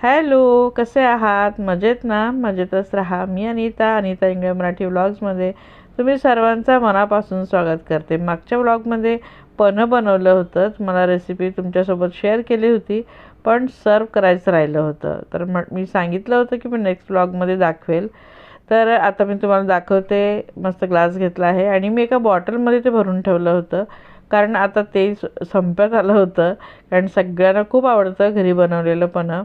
Hello, कसे आहात? मजेत ना? मजेतच राहा. मी अनिता इंगळे मराठी व्लॉग्समध्ये तुम्ही सर्वांचं मनापासून स्वागत करते. मागच्या व्लॉगमध्ये पन्ह बनवलं होतं. मला रेसिपी तुमच्यासोबत शेअर केली होती, पण सर्व करायचं राहिलं होतं. तर मी सांगितलं होतं की मी नेक्स्ट व्लॉगमध्ये दाखवेल. तर आता मी तुम्हाला दाखवते. मस्त ग्लास घेतला आहे आणि मी एका बॉटलमध्ये ते भरून ठेवलं होतं, कारण आता ते संपत आलं होतं. कारण सगळ्यांना खूप आवडतं घरी बनवलेलं पन्ह.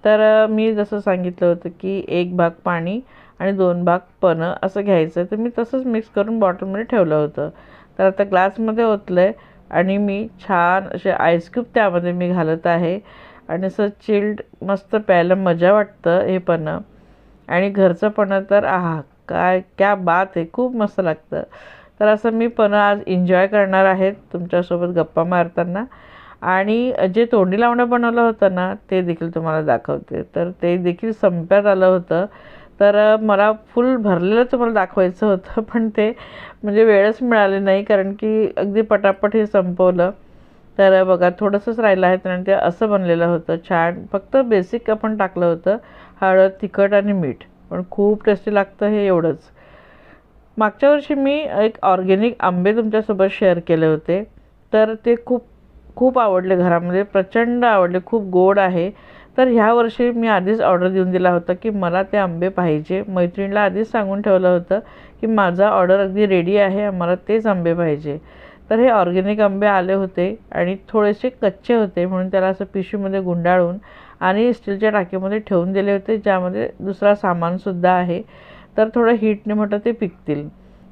तर मी जसं सांगितलं होतं की 1 भाग पाणी आणि 2 भाग पन्ह असं घ्यायचं. तर मी तसंच मिक्स करून बॉटलमध्ये ठेवलं होतं. तर आता ग्लासमध्ये ओतलं आहे आणि मी छान असे आईस क्यूब त्यामध्ये मी घालत आहे आणि असं चिल्ड मस्त प्यायला मजा वाटतं हे पन्ह. आणि घरचं पन्ह तर आहा, काय क्या बात आहे, खूप मस्त लागतं. तर असं मी पन्ह आज एन्जॉय करणार आहे तुमच्यासोबत गप्पा मारताना. आणि जे तोंडी लावणं बनवलं होतं ना, ते देखील तुम्हाला दाखवते. तर ते देखील संपत आलं होतं. तर मला फुल भरलेलं तुम्हाला दाखवायचं होतं, पण ते म्हणजे वेळच मिळाली नाही, कारण की अगदी पटापट हे संपवलं. तर बघा थोडंसंच राहिलं आहे आणि ते असं बनलेलं होतं छान. फक्त बेसिक आपण टाकलं होतं, हळद, तिखट आणि मीठ. पण खूप टेस्टी लागतं हे, एवढंच. मागच्या वर्षी मी एक ऑर्गॅनिक आंबे तुमच्यासोबत शेअर केले होते. तर ते खूप खूप आवडले, घरामध्ये प्रचंड आवडले, खूप गोड आहे. तर ह्या वर्षी मी आधीच ऑर्डर देऊन दिला होता की मला ते आंबे पाहिजे. मैत्रिणीला आधीच सांगून ठेवलं होतं की माझा ऑर्डर अगदी रेडी आहे, आम्हाला तेच आंबे पाहिजे. तर हे ऑर्गॅनिक आंबे आले होते आणि थोडेसे कच्चे होते, म्हणून त्याला असं पिशवीमध्ये गुंडाळून आणि स्टीलच्या टाकीमध्ये ठेवून दिले होते, ज्यामध्ये दुसरा सामानसुद्धा आहे. तर थोडं हीटने म्हटलं ते पिकतील.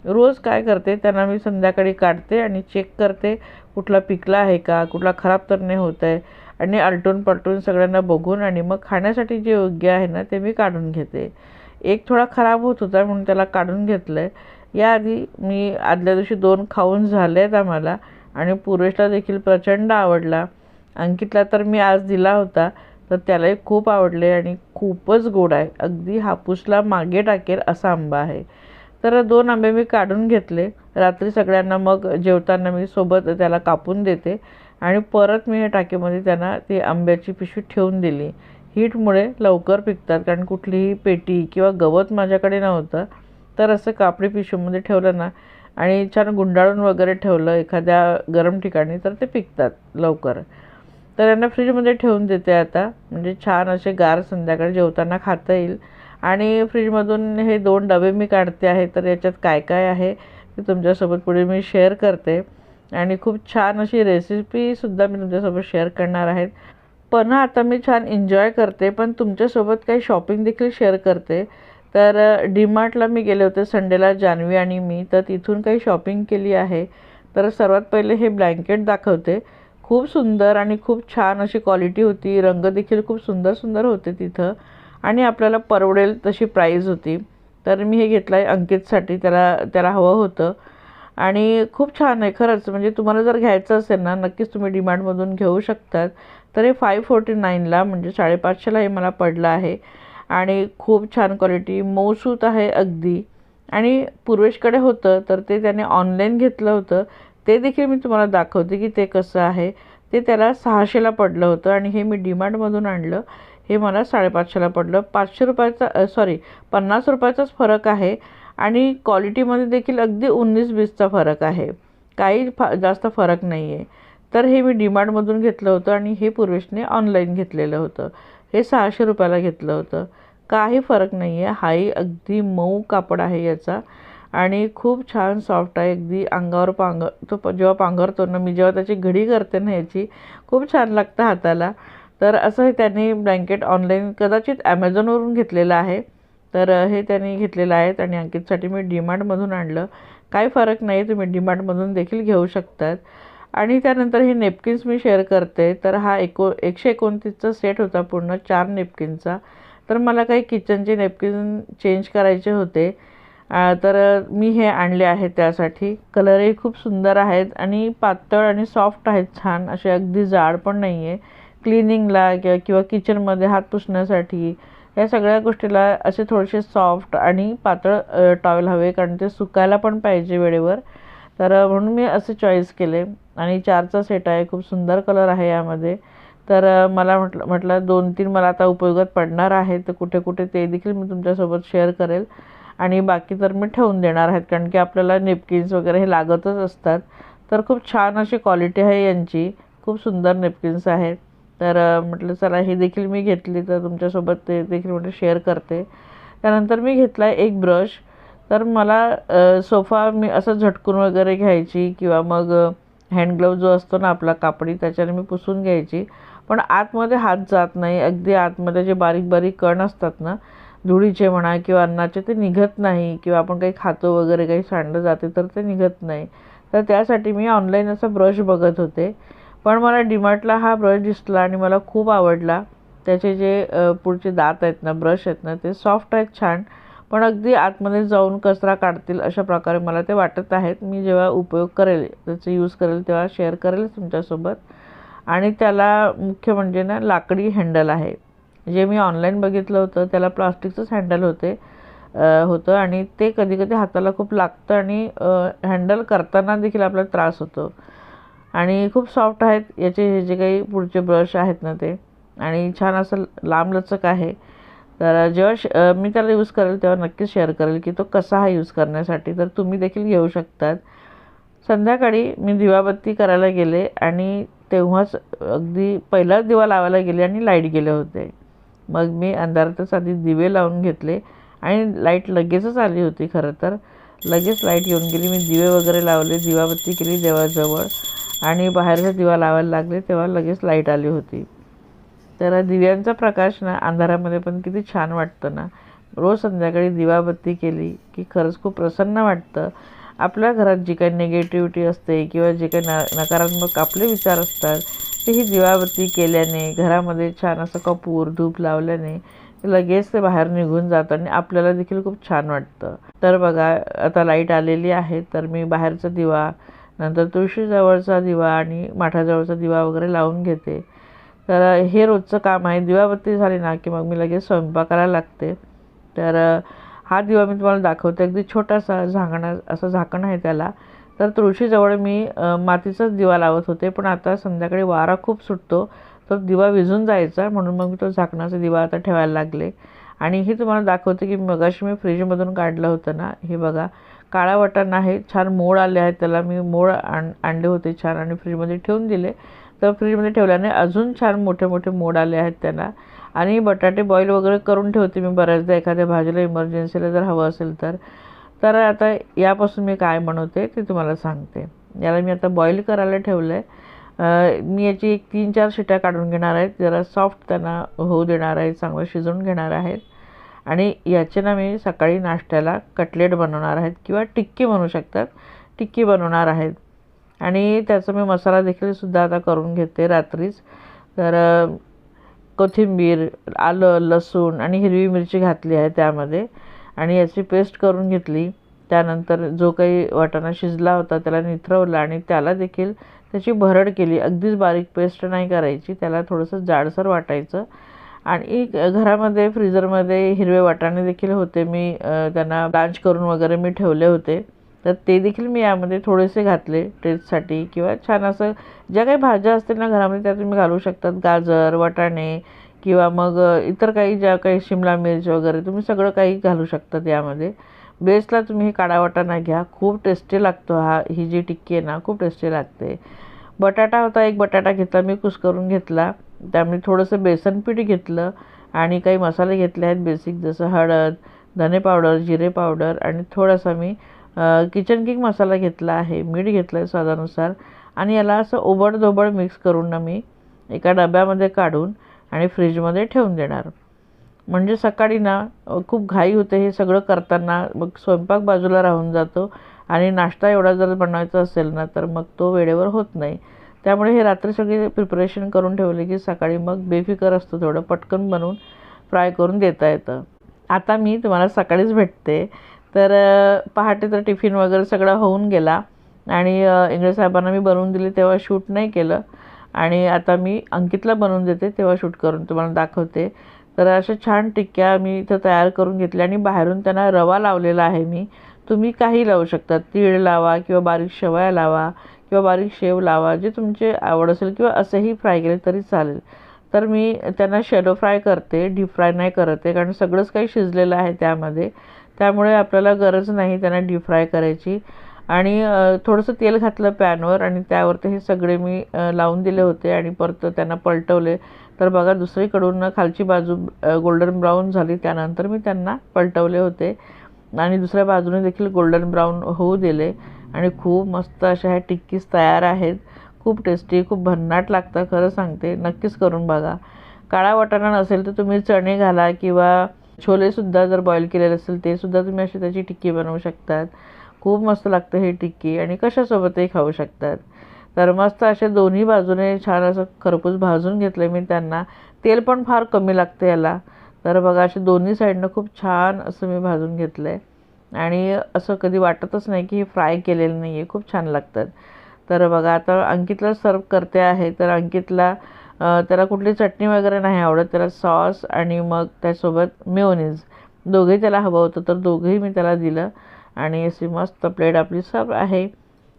रोज काय करते, त्यांना मी संध्याकाळी काढते आणि चेक करते कुठला पिकला आहे का, कुठला खराब तर नाही होत आहे. आणि आलटून पलटून सगळ्यांना बघून आणि मग खाण्यासाठी जे योग्य आहे ना, ते मी काढून घेते. एक थोडा खराब होत होता म्हणून त्याला काढून घेतलं आहे. याआधी मी आदल्या दिवशी 2 खाऊन झाले आहेत आम्हाला आणि पूर्वेशला देखील प्रचंड आवडला. अंकितला तर मी आज दिला होता, तर त्यालाही खूप आवडले आणि खूपच गोड आहे. अगदी हापूसला मागे टाकेल असा आंबा आहे. तर 2 आंबे मी काढून घेतले. रात्री सगळ्यांना मग जेवताना मी सोबत त्याला कापून देते आणि परत मी हे टाकीमध्ये त्यांना ती आंब्याची पिशवी ठेवून दिली. हीटमुळे लवकर पिकतात, कारण कुठलीही पेटी किंवा गवत माझ्याकडे नव्हतं. तर असं कापडी पिशवीमध्ये ठेवलं ना आणि छान गुंडाळून वगैरे ठेवलं एखाद्या गरम ठिकाणी, तर ते पिकतात लवकर. तर यांना फ्रीजमध्ये ठेवून देते आता, म्हणजे छान असे गार संध्याकाळी जेवताना खाता येईल. आणि फ्रीजमधून हे 2 डबे मी काढते आहे. तर याच्यात काय काय आहे ते तुमच्यासोबत पुढे मी शेअर करते आणि खूप छान अशी रेसिपीसुद्धा मी तुमच्यासोबत शेअर करणार आहे. पण आता मी छान एन्जॉय करते, पण तुमच्यासोबत काही शॉपिंग देखील शेअर करते. तर डीमार्टला मी गेले होते संडेला, जान्हवी आणि मी. तर तिथून काही शॉपिंग केली आहे. तर सर्वात पहिले हे ब्लँकेट दाखवते. खूप सुंदर आणि खूप छान अशी क्वालिटी होती. रंग देखील खूप सुंदर सुंदर होते तिथं आणि आपल्याला परवडेल तशी प्राईज होती. तर मी हे घेतलं आहे अंकितसाठी, त्याला त्याला हवं होतं आणि खूप छान आहे खरंच. म्हणजे तुम्हाला जर घ्यायचं असेल ना, नक्कीच तुम्ही डीमार्टमधून घेऊ शकतात. तर हे 549ला म्हणजे 550ला हे मला पडलं आहे आणि खूप छान क्वालिटी, मऊसूत आहे अगदी. आणि पूर्वेशकडे होतं, तर ते त्याने ऑनलाईन घेतलं होतं. ते देखील मी तुम्हाला दाखवते की ते कसं आहे. ते त्याला 600ला पडलं होतं आणि हे मी डीमार्टमधून आणलं. हे मला 550ला पडलं. 500 रुपयाचा सॉरी 50 रुपयाचाच फरक आहे आणि क्वालिटीमध्ये देखील अगदी 19-20चा फरक आहे. काही जास्त फरक नाही आहे. तर हे मी डीमार्टमधून घेतलं होतं आणि हे पूर्वेशने ऑनलाईन घेतलेलं होतं. हे 600 रुपयाला घेतलं होतं. काही फरक नाही आहे. हाही अगदी मऊ कापड आहे याचा आणि खूप छान सॉफ्ट आहे. अगदी अंगावर तो जेव्हा पांघरतो ना, मी जेव्हा त्याची घडी करते ना याची, खूप छान लागतं हाताला. तर असं हे त्यांनी ब्लँकेट ऑनलाईन कदाचित ॲमेझॉनवरून घेतलेलं आहे. तर हे त्यांनी घेतलेलं आहे आणि अंकितसाठी मी डीमार्टमधून आणलं. काही फरक नाही, तुम्ही डीमार्टमधून देखील घेऊ शकतात. आणि त्यानंतर हे नेपकिन्स मी शेअर करते. तर हा 129चा सेट होता पूर्ण 4 नेपकिनचा. तर मला काही किचनचे नेपकिन चेंज करायचे होते. तर मी हे आणले आहेत त्यासाठी. कलरही खूप सुंदर आहेत आणि पातळ आणि सॉफ्ट आहेत छान असे, अगदी जाड पण नाही आहे. क्लिनिंगला किंवा किचनमध्ये हात पुसण्यासाठी या सगळ्या गोष्टीला असे थोडेसे सॉफ्ट आणि पातळ टॉवेल हवे, कारण ते सुकायला पण पाहिजे वेळेवर. तर म्हणून मी असे चॉईस केले आणि 4चा सेट आहे. खूप सुंदर कलर आहे यामध्ये. तर मला म्हटलं 2-3 मला आता उपयोगात पडणार आहे, तर कुठे कुठे ते देखील मी तुमच्यासोबत शेअर करेल आणि बाकी तर मी ठेवून देणार आहेत, कारण की आपल्याला नेपकिन्स वगैरे हे लागतच असतात. तर खूप छान अशी क्वालिटी आहे यांची, खूप सुंदर नेपकिन्स आहेत. तर म्हटलं चला हे देखील मी घेतली तर तुमच्यासोबत ते देखील म्हटलं शेअर करते. त्यानंतर मी घेतला एक ब्रश. तर मला सोफा मी असं झटकून वगैरे घ्यायची किंवा मग हँड ग्लोव्ह जो असतो ना आपला कापडी, त्याच्याने मी पुसून घ्यायची. पण आतमध्ये हात जात नाही, अगदी आतमध्ये जे बारीक बारीक कण असतात ना धुळीचे म्हणा किंवा अन्नाचे, ते निघत नाही किंवा आपण काही खातो वगैरे काही सांडलं जाते तर ते निघत नाही. तर त्यासाठी मी ऑनलाईन असा ब्रश बघत होते, पण मला डीमार्टला हा ब्रश दिसला आणि मला खूप आवडला. त्याचे जे पुढचे दात आहेत ना, ब्रश आहेत ना, ते सॉफ्ट आहेत छान, पण अगदी आतमध्ये जाऊन कचरा काढतील अशा प्रकारे मला ते वाटत आहेत. मी जेव्हा उपयोग करेल, त्याचा यूज करेल तेव्हा शेअर करेल तुमच्यासोबत. आणि त्याला मुख्य म्हणजे ना लाकडी हँडल आहे. जे मी ऑनलाईन बघितलं होतं त्याला प्लास्टिकचंच हँडल होतं आणि ते कधी कधी हाताला खूप लागतं आणि हँडल करताना देखील आपल्याला त्रास होतो. आणि खूप सॉफ्ट आहेत याचे हे जे काही पुढचे ब्रश आहेत ना ते, आणि छान असं लांबलचक आहे. तर जेव्हा मी त्याला यूज करेल तेव्हा नक्कीच शेअर करेल की तो कसा आहे यूज करण्यासाठी, तर तुम्ही देखील घेऊ शकतात. संध्याकाळी मी दिवाबत्ती करायला गेले आणि तेव्हाच अगदी पहिलाच दिवा लावायला गेले आणि लाईट गेले होते. मग मी अंधारातच आधी दिवे लावून घेतले आणि लाईट लगेचच आली होती. खरं तर लगेच लाईट येऊन गेली. मी दिवे वगैरे लावले, दिवाबत्ती केली देवाजवळ आणि बाहेरचा दिवा लावायला लागले तेव्हा लगेच लाईट आली होती. तर दिव्यांचा प्रकाश ना अंधारामध्ये पण किती छान वाटतं ना. रोज संध्याकाळी दिवाबत्ती केली की खरंच खूप प्रसन्न वाटतं. आपल्या घरात जी काही निगेटिव्हिटी असते किंवा जे काही नकारात्मक आपले विचार असतात, ते ही दिवाबत्ती केल्याने, घरामध्ये छान असं कपूर धूप लावल्याने लगेच ते बाहेर निघून जातं आणि आपल्याला देखील खूप छान वाटतं. तर बघा आता लाईट आलेली आहे, तर मी बाहेरचा दिवा, नंतर तुळशीजवळचा दिवा आणि माठाजवळचा दिवा वगैरे लावून घेते. तर हे रोजचं काम आहे. दिवाबत्ती झाली ना की मग मी लगेच स्वयंपाकाला लागते. तर हा दिवा मी तुम्हाला दाखवते. अगदी छोटासा असं झाकण आहे त्याला. तर तुळशीजवळ मी मातीचाच दिवा लावत होते, पण आता संध्याकाळी वारा खूप सुटतो, तो दिवा विझून जायचा, म्हणून मग मी तो झाकणाचा दिवा आता ठेवायला लागले. आणि हे तुम्हाला दाखवते की मगाशी मी फ्रीजमधून काढलं होतं ना, हे बघा काळा वाटाणा आहे, छान मोड आले आहेत त्याला. मी मोड आणले होते छान आणि फ्रीजमध्ये ठेवून दिले. तर फ्रीजमध्ये ठेवल्याने अजून छान मोठे मोठे मोड आले आहेत त्याला. आणि बटाटे बॉईल वगैरे करून ठेवते मी बऱ्याचदा, एखाद्या भाजीला इमर्जन्सीला जर हवं असेल तर. तर आता यापासून मी काय बनवते ते तुम्हाला सांगते. याला मी आता बॉईल करायला ठेवलं आहे. मी याची एक 3-4 शिट्या काढून घेणार आहेत, जरा सॉफ्ट त्यांना होऊ देणार आहे, चांगलं शिजवून घेणार आहेत. आणि याचे ना मी सकाळी नाश्त्याला कटलेट बनवणार आहेत किंवा टिक्की बनवू शकतात, टिक्की बनवणार आहेत. आणि त्याचा मी मसाला देखील सुद्धा आता करून घेते रात्रीच. तर कोथिंबीर, आलं, लसूण आणि हिरवी मिरची घातली आहे त्यामध्ये आणि याची पेस्ट करून घेतली. त्यानंतर जो काही वाटाणा शिजला होता त्याला निथरवला आणि त्याला देखील त्याची भरड केली. अगदीच बारीक पेस्ट नाही करायची, त्याला थोडंसं जाडसर वाटायचं. आणि घरामध्ये फ्रीजरमध्ये हिरवे वाटाणे देखील होते, मी त्यांना ब्लांच करून वगैरे मी ठेवले होते. तर ते देखील मी यामध्ये थोडेसे घातले टेस्टसाठी. किंवा छान असं ज्या काही भाज्या असतील ना घरामध्ये त्या तुम्ही घालू शकतात, गाजर, वाटाणे किंवा मग इतर काही ज्या काही शिमला मिर्च वगैरे तुम्ही सगळं काही घालू शकतात यामध्ये. बेसला तुम्ही हे काळा वाटाणा घ्या, खूप टेस्टी लागतो. ही जी टिक्की आहे ना खूप टेस्टी लागते. बटाटा होता, एक बटाटा घेतला मी, कुस्करून घेतला. त्यामध्ये थोडंसं बेसन पीठ घेतलं आणि काही मसाले घेतले आहेत बेसिक, जसं हळद, धने पावडर, जिरे पावडर आणि थोडासा मी किचन किंग मसाला घेतला आहे, मीठ घेतलं आहे स्वादानुसार. आणि याला असं ओबडधोबड मिक्स करून ना मी एका डब्यामध्ये काढून आणि फ्रीजमध्ये ठेवून देणार. म्हणजे सकाळी ना खूप घाई होते हे सगळं करताना, मग स्वयंपाक बाजूला राहून जातो आणि नाश्ता एवढा जर बनवायचा असेल ना तर मग तो वेळेवर होत नाही. त्यामुळे हे रात्री सगळी प्रिपरेशन करून ठेवले की सकाळी मग बेफिकर असतो, थोडं पटकन बनवून फ्राय करून देता येतं. आता मी तुम्हाला सकाळीच भेटते. तर पहाटे तर टिफिन वगैरे सगळं होऊन गेला आणि इंगळे साहेबांना मी बनवून दिले तेव्हा शूट नाही केलं. आणि आता मी अंकितला बनवून देते तेव्हा शूट करून तुम्हाला दाखवते. तर अशा छान टिक्क्या मी इथं तयार करून घेतल्या आणि बाहेरून त्यांना रवा लावलेला आहे मी. तुम्ही काही लावू शकता, तीळ लावा किंवा बारीक शेवया लावा किंवा बारीक शेव लावा, जे तुमचे आवड असेल, किंवा असेही फ्राय केले तरी चालेल. तर मी त्यांना शॅलो फ्राय करते, डीप फ्राय नाही करत आहे, कारण सगळंच काही शिजलेलं आहे त्यामध्ये. त्यामुळे आपल्याला गरज नाही त्यांना डीप फ्राय करायची. आणि थोडंसं तेल घातलं पॅनवर आणि त्यावरती हे सगळे मी लावून दिले होते आणि परत त्यांना पलटवले. तर बघा दुसरीकडून खालची बाजू गोल्डन ब्राऊन झाली. त्यानंतर मी त्यांना पलटवले होते आणि दुसऱ्या बाजूने देखील गोल्डन ब्राऊन होऊ दिले. आणि खूप मस्त अशा ह्या टिक्कीज तयार आहेत. खूप टेस्टी, खूप भन्नाट लागतं, खरं सांगते. नक्कीच करून बघा. काळा वाटाणा नसेल तर तुम्ही चणे घाला, किंवा छोलेसुद्धा जर बॉईल केलेले असेल ते सुद्धा तुम्ही अशी त्याची टिक्की बनवू शकतात. खूप मस्त लागतं हे टिक्की आणि कशासोबतही खाऊ शकतात. तर मस्त असे दोन्ही बाजूने छान असं खरपूस भाजून घेतलं मी त्यांना. तेल पण फार कमी लागतं याला. तर बघा असे दोन्ही साईडनं खूप छान असं मी भाजून घेतलं आहे आणि असं कधी वाटतच नाही की हे फ्राय केलेलं नाही आहे. खूप छान लागतात. तर बघा आता अंकितला सर्व करते आहे. तर अंकितला त्याला कुठली चटणी वगैरे नाही आवडत, त्याला सॉस आणि मग त्यासोबत मेयोनीज दोघंही त्याला हवं होतं. तर दोघंही मी त्याला दिलं आणि अशी मस्त प्लेट आपली सर्व आहे.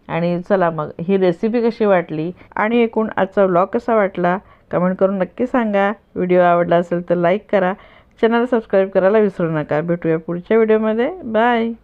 आणि चला मग ही रेसिपी कशी वाटली आणि एकूण आजचा व्लॉग कसा वाटला कमेंट करून नक्की सांगा. व्हिडिओ आवडला असेल तर लाईक करा, चॅनल सबस्क्राईब करायला विसरू नका. भेटूया पुढच्या व्हिडिओमध्ये. बाय.